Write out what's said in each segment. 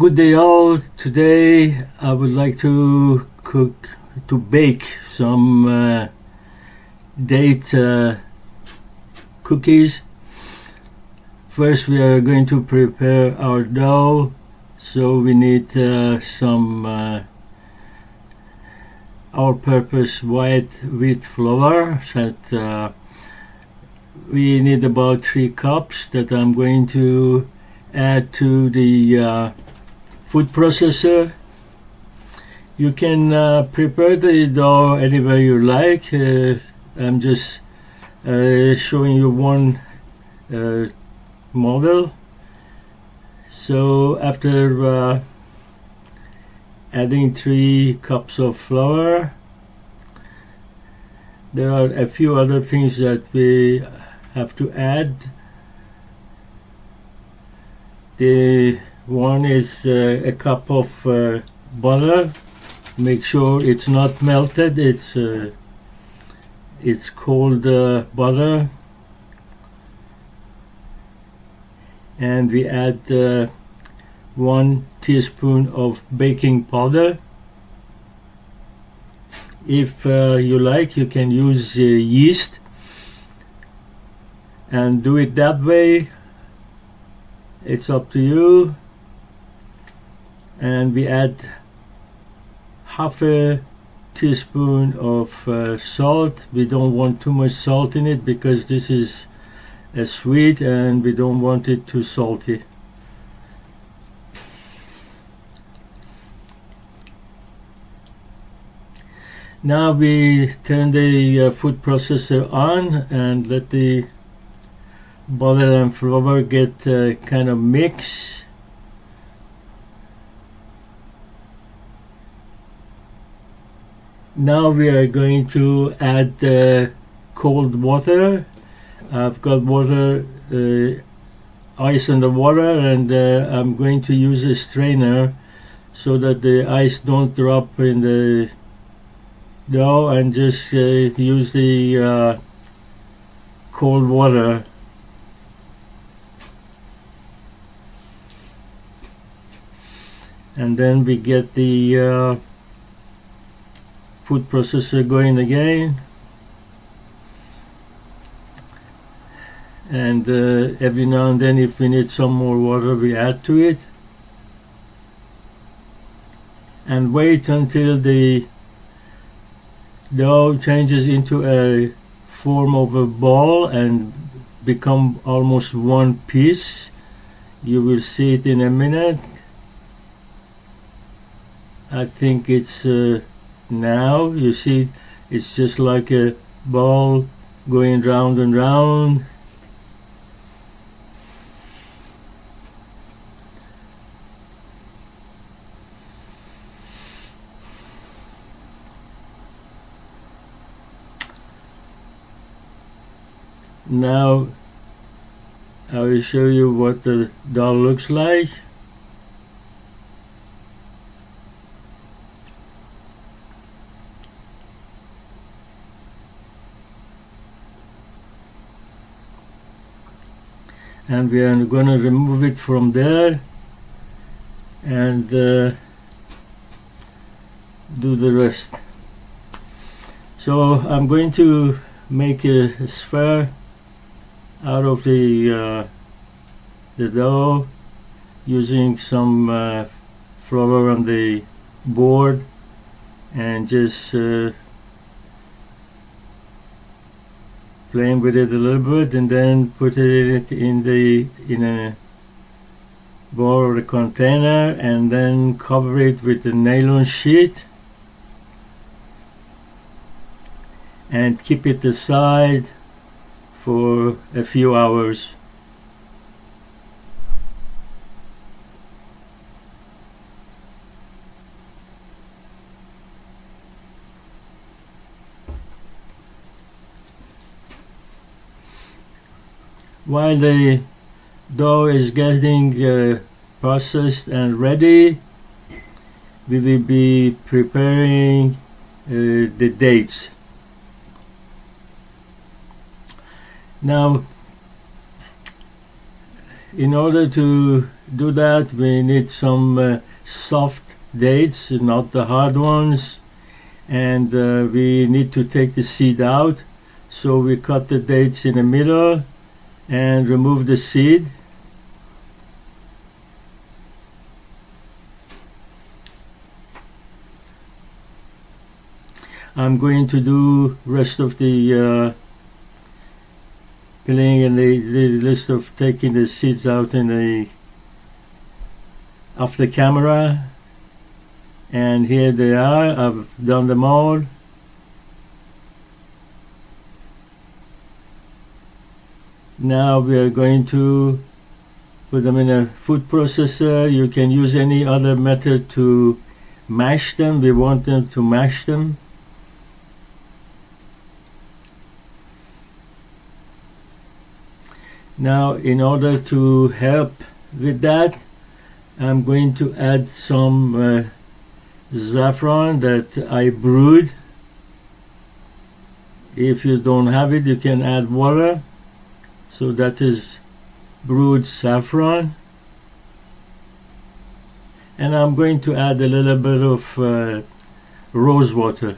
Good day all. Today I would like to bake some date cookies. First we are going to prepare our dough, so we need some all-purpose white wheat flour. That we need about 3 cups that I'm going to add to the food processor. You can prepare the dough any way you like. I'm just showing you one model. So after adding 3 cups of flour, there are a few other things that we have to add. The one is a cup of butter. Make sure it's not melted. It's cold butter. And we add 1 teaspoon of baking powder. If you like, you can use yeast and do it that way. It's up to you. And we add half a teaspoon of salt. We don't want too much salt in it because this is a sweet and we don't want it too salty. Now we turn the food processor on and let the butter and flour get kind of mixed. Now we are going to add cold water. I've got water, ice in the water, and I'm going to use a strainer so that the ice don't drop in the dough, and just use the cold water. And then we get the food processor going again, and every now and then if we need some more water we add to it, and wait until the dough changes into a form of a ball and become almost one piece. You will see it in a minute. I think it's now you see it's just like a ball going round and round. Now I will show you what the dough looks like. And we are going to remove it from there and do the rest. So I'm going to make a sphere out of the dough using some flour on the board, and just playing with it a little bit, and then put it in a bowl or a container, and then cover it with a nylon sheet and keep it aside for a few hours. While the dough is getting processed and ready, we will be preparing the dates. Now, in order to do that, we need some soft dates, not the hard ones, and we need to take the seed out. So we cut the dates in the middle and remove the seed. I'm going to do rest of the peeling and the list of taking the seeds out in the off the camera, and here they are. I've done them all. Now we are going to put them in a food processor. You can use any other method to mash them. We want them to mash them. Now, in order to help with that, I'm going to add some saffron that I brewed. If you don't have it, you can add water. So that is brewed saffron. And I'm going to add a little bit of rose water.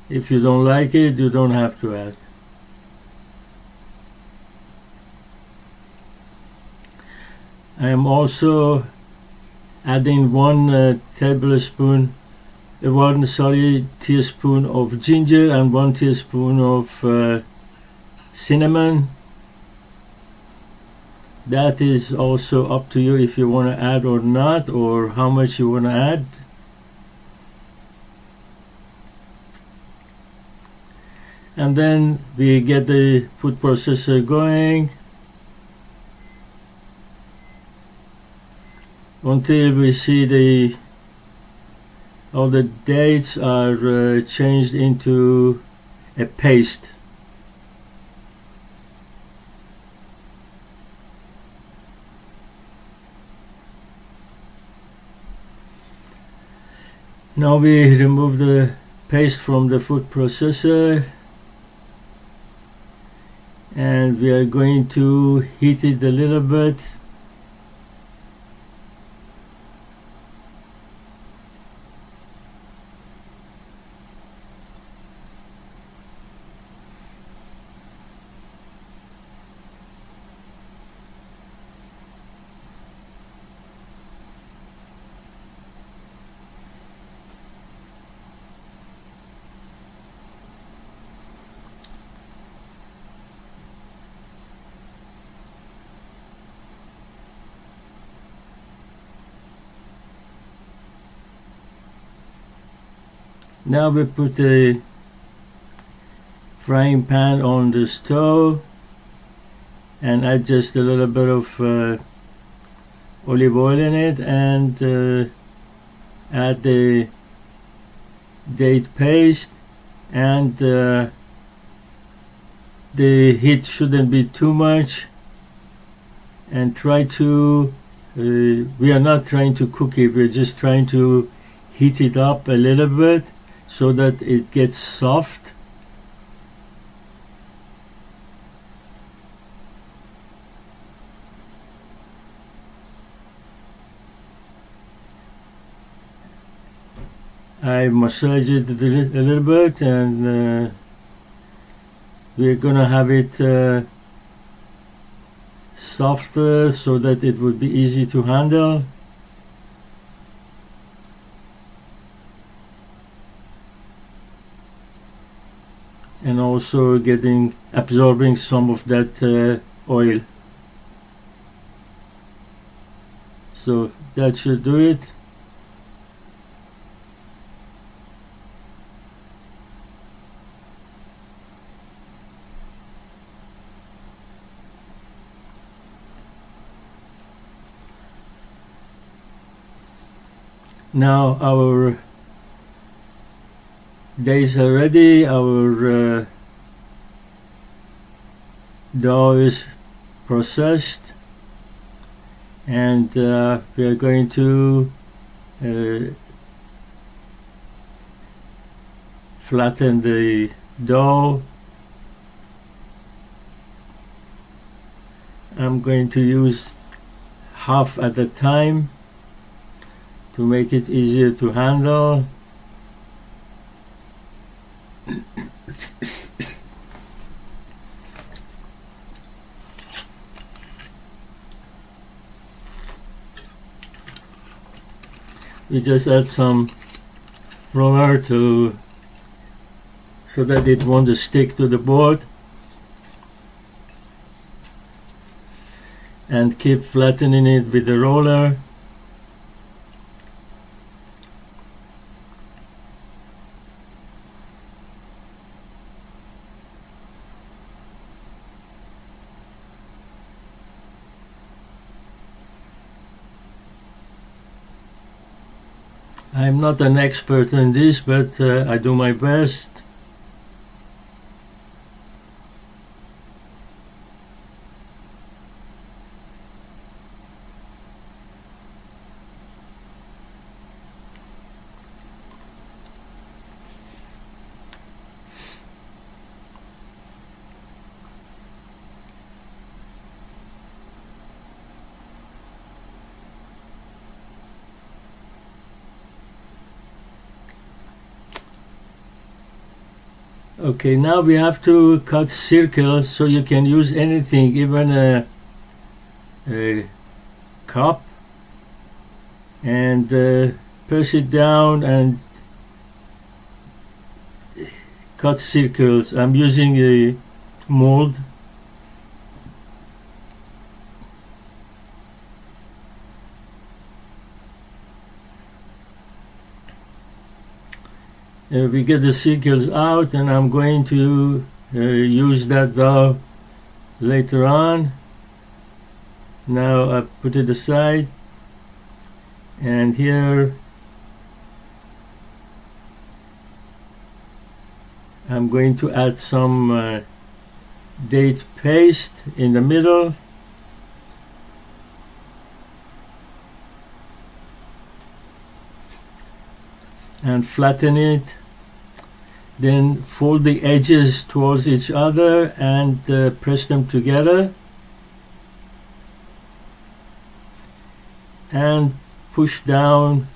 If you don't like it, you don't have to add. I am also adding one teaspoon of ginger and 1 teaspoon of cinnamon. That is also up to you if you want to add or not, or how much you want to add. And then we get the food processor going until we see all the dates are changed into a paste. Now we remove the paste from the food processor, and we are going to heat it a little bit. Now we put a frying pan on the stove and add just a little bit of olive oil in it, and add the date paste, and the heat shouldn't be too much, and try to we are not trying to cook it, we're just trying to heat it up a little bit so that it gets soft. I massage it a little bit, and we're gonna have it softer so that it would be easy to handle. And also absorbing some of that oil. So that should do it. Now our days are ready. Our dough is processed, and we are going to flatten the dough I'm going to use half at a time to make it easier to handle. We just add some flour so that it won't stick to the board, and keep flattening it with the roller. I'm not an expert in this, but I do my best. Okay, now we have to cut circles, so you can use anything, even a cup, and press it down and cut circles. I'm using a mold. We get the circles out, and I'm going to use that dough later on. Now I put it aside, and here I'm going to add some date paste in the middle. And flatten it, then fold the edges towards each other and press them together, and push down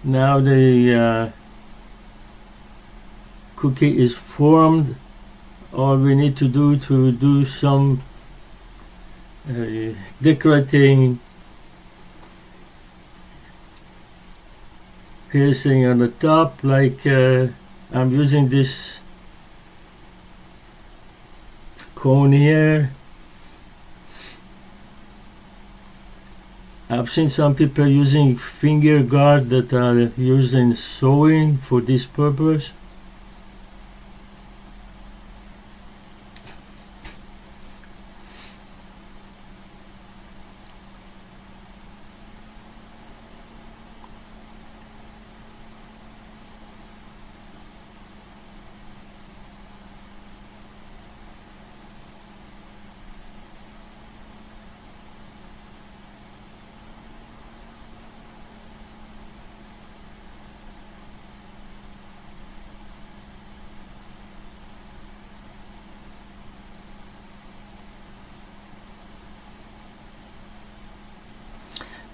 now. The cookie is formed. All we need to do some decorating piercing on the top, like I'm using this cone here. I've seen some people using finger guard that are used in sewing for this purpose.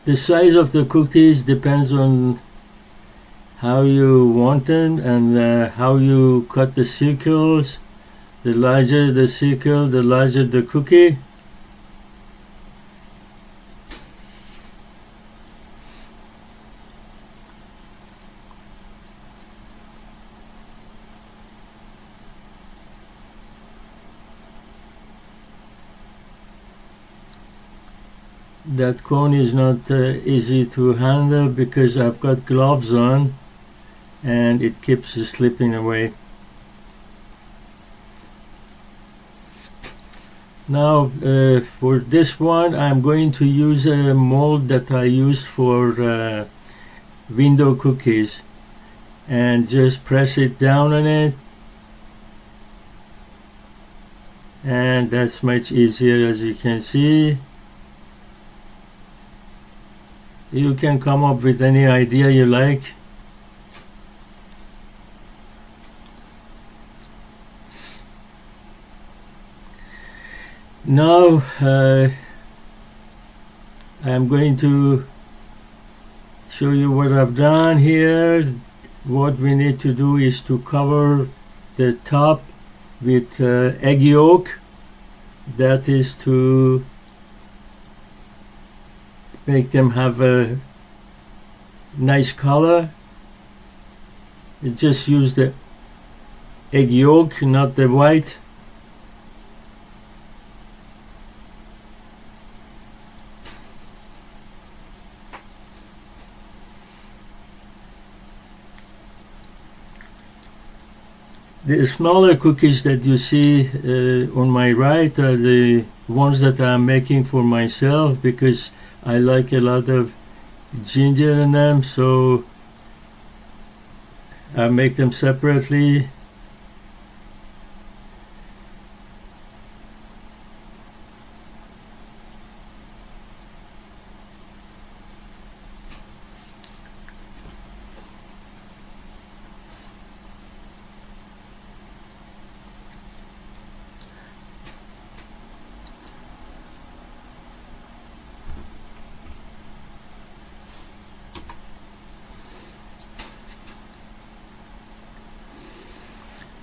The size of the cookies depends on how you want them and how you cut the circles. The larger the circle, the larger the cookie. That cone is not easy to handle because I've got gloves on and it keeps slipping away. Now for this one I'm going to use a mold that I used for window cookies, and just press it down on it, and that's much easier. As you can see, you can come up with any idea you like. Now I'm going to show you what I've done here. What we need to do is to cover the top with egg yolk. That is to make them have a nice color. Just use the egg yolk, not the white. The smaller cookies that you see on my right are the ones that I'm making for myself because I like a lot of ginger in them, so I make them separately.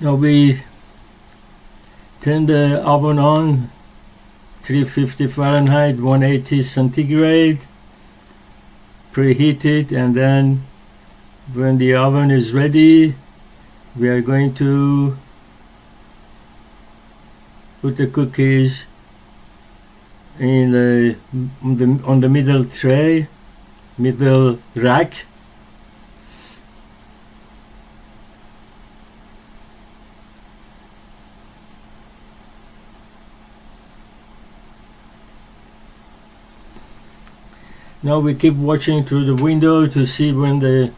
Now we turn the oven on, 350 Fahrenheit, 180 centigrade, preheat it, and then when the oven is ready, we are going to put the cookies in on the middle tray, middle rack. Now we keep watching through the window to see when the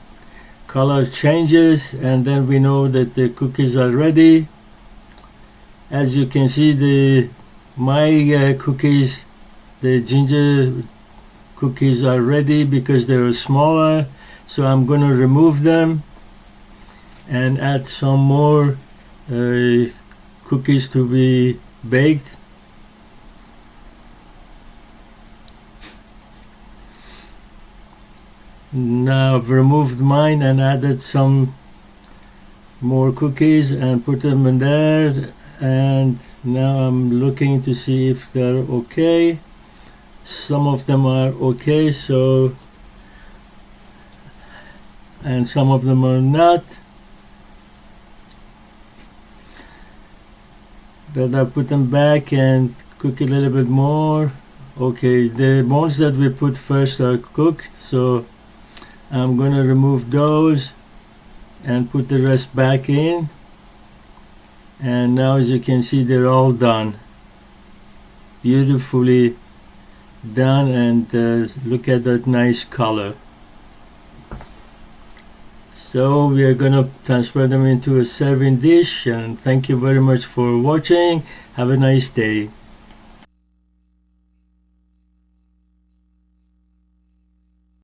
color changes, and then we know that the cookies are ready. As you can see, my cookies, the ginger cookies, are ready because they are smaller. So I'm going to remove them and add some more cookies to be baked. Now I've removed mine and added some more cookies and put them in there, and now I'm looking to see if they're okay. Some of them are okay, so, and some of them are not, but I put them back and cook a little bit more. Okay, the ones that we put first are cooked, so I'm going to remove those and put the rest back in, and now as you can see, they're all done, beautifully done, and look at that nice color. So we are going to transfer them into a serving dish, and thank you very much for watching. Have a nice day.